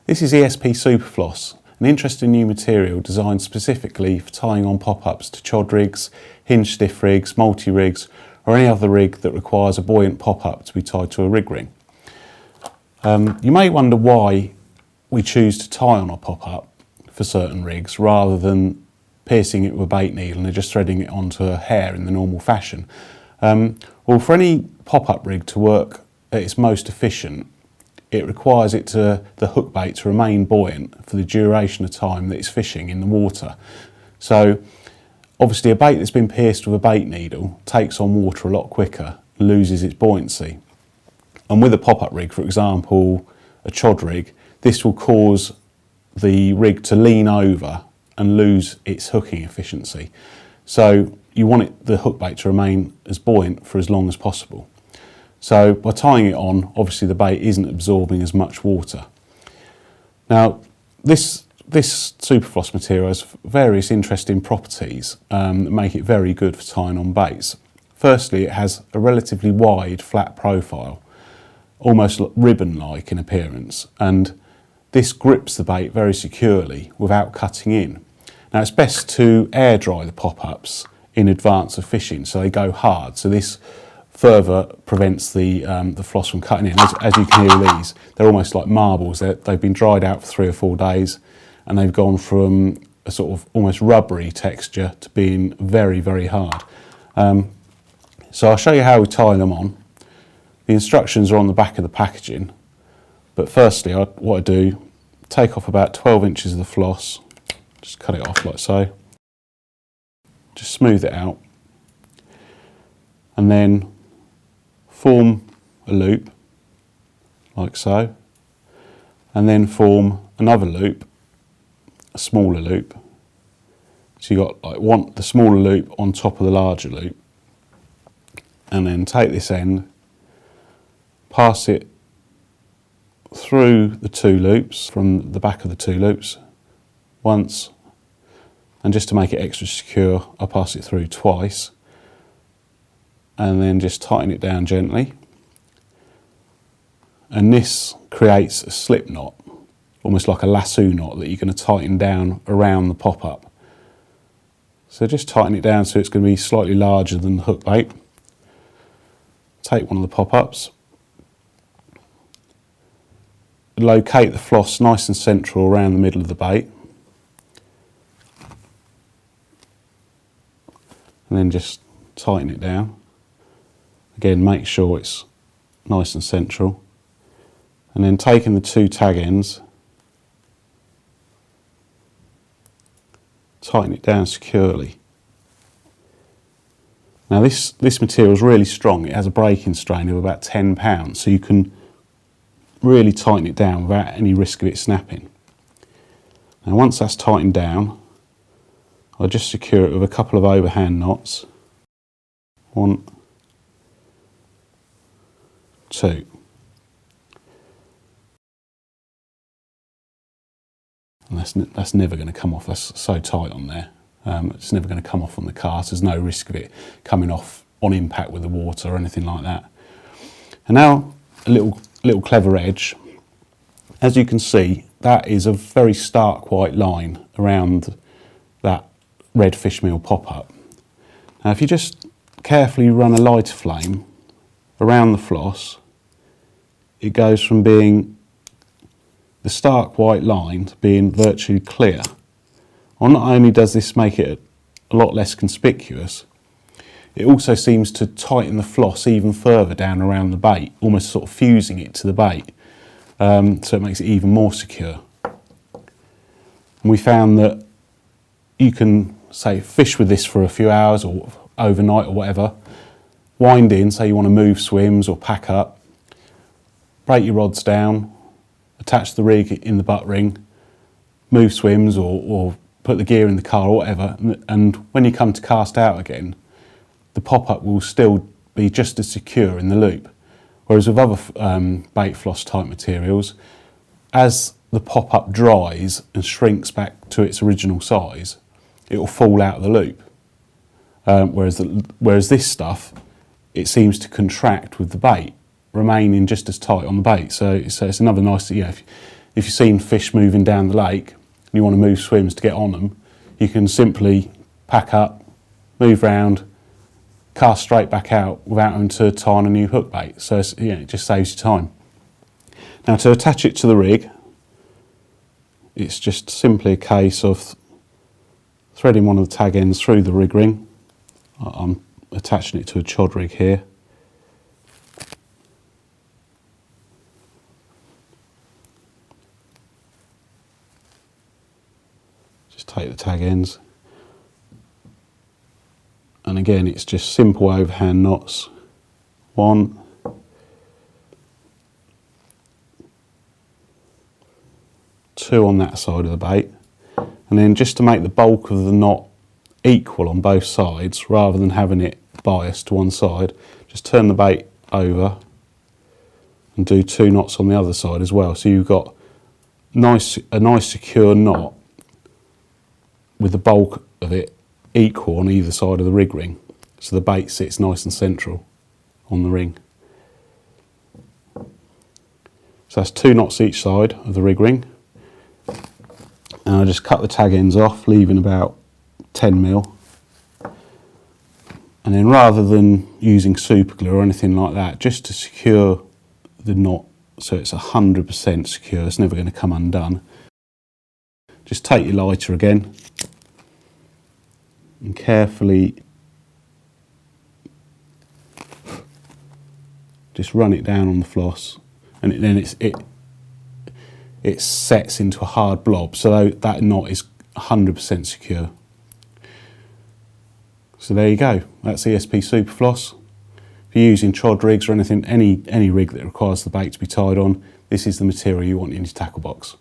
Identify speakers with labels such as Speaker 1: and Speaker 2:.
Speaker 1: This is ESP Superfloss, an interesting new material designed specifically for tying on pop-ups to chod rigs, hinge stiff rigs, multi-rigs or any other rig that requires a buoyant pop-up to be tied to a rig ring. You may wonder why we choose to tie on a pop-up for certain rigs rather than piercing it with a bait needle and just threading it onto a hair in the normal fashion. Well, for any pop-up rig to work at its most efficient, it requires the hook bait to remain buoyant for the duration of time that it's fishing in the water. So obviously a bait that's been pierced with a bait needle takes on water a lot quicker and loses its buoyancy. And with a pop-up rig, for example, a chod rig, this will cause the rig to lean over and lose its hooking efficiency. So you want the hook bait to remain as buoyant for as long as possible. So by tying it on, obviously the bait isn't absorbing as much water. Now, this Superfloss material has various interesting properties that make it very good for tying on baits. Firstly, it has a relatively wide, flat profile, almost ribbon-like in appearance, and this grips the bait very securely without cutting in. Now, it's best to air dry the pop-ups in advance of fishing so they go hard. So this further prevents the floss from cutting in. As you can hear these, they're almost like marbles. They've been dried out for 3 or 4 days and they've gone from a sort of almost rubbery texture to being very, very hard. So I'll show you how we tie them on. The instructions are on the back of the packaging, but firstly what I do, take off about 12 inches of the floss, just cut it off like so, just smooth it out, and then form a loop like so, and then form another loop, a smaller loop. So you got like the smaller loop on top of the larger loop, and then take this end, pass it through the 2 loops from the back of the 2 loops once, and just to make it extra secure I pass it through twice, and then just tighten it down gently, and this creates a slip knot, almost like a lasso knot that you're going to tighten down around the pop-up. So just tighten it down so it's going to be slightly larger than the hook bait. Take one of the pop-ups, locate the floss nice and central around the middle of the bait, and then just tighten it down. Again, make sure it's nice and central, and then taking the 2 tag ends, tighten it down securely. Now this material is really strong. It has a breaking strain of about 10 pounds, so you can really tighten it down without any risk of it snapping. Now once that's tightened down, I'll just secure it with a couple of overhand knots. 1, 2. And that's never going to come off. That's so tight on there. It's never going to come off on the cast. There's no risk of it coming off on impact with the water or anything like that. And now a little clever edge. As you can see, that is a very stark white line around that red fish meal pop-up. Now if you just carefully run a lighter flame around the floss, it goes from being the stark white line to being virtually clear. Well, not only does this make it a lot less conspicuous, it also seems to tighten the floss even further down around the bait, almost sort of fusing it to the bait, so it makes it even more secure. And we found that you can, say, fish with this for a few hours or overnight or whatever, wind in, say you want to move swims or pack up, break your rods down, attach the rig in the butt ring, move swims or put the gear in the car or whatever, and when you come to cast out again, the pop-up will still be just as secure in the loop. Whereas with other bait floss type materials, as the pop-up dries and shrinks back to its original size, it will fall out of the loop. Whereas this stuff, it seems to contract with the bait, remaining just as tight on the bait. So it's another nice, if if you've seen fish moving down the lake and you want to move swims to get on them, you can simply pack up, move round, cast straight back out without having to tie on a new hook bait. So it just saves you time. Now to attach it to the rig, it's just simply a case of threading one of the tag ends through the rig ring. I'm attaching it to a chod rig here. Just take the tag ends. And again, it's just simple overhand knots. 1, 2 on that side of the bait. And then just to make the bulk of the knot equal on both sides, rather than having it biased to one side, just turn the bait over and do 2 knots on the other side as well. So you've got a nice secure knot with the bulk of it equal on either side of the rig ring, so the bait sits nice and central on the ring. So that's 2 knots each side of the rig ring, and I just cut the tag ends off, leaving about 10mm. And then rather than using super glue or anything like that, just to secure the knot so it's 100% secure, it's never going to come undone, just take your lighter again and carefully just run it down on the floss, and then it sets into a hard blob, so that knot is 100% secure. So there you go, that's ESP Superfloss. If you're using chod rigs or anything, any rig that requires the bait to be tied on, this is the material you want in your tackle box.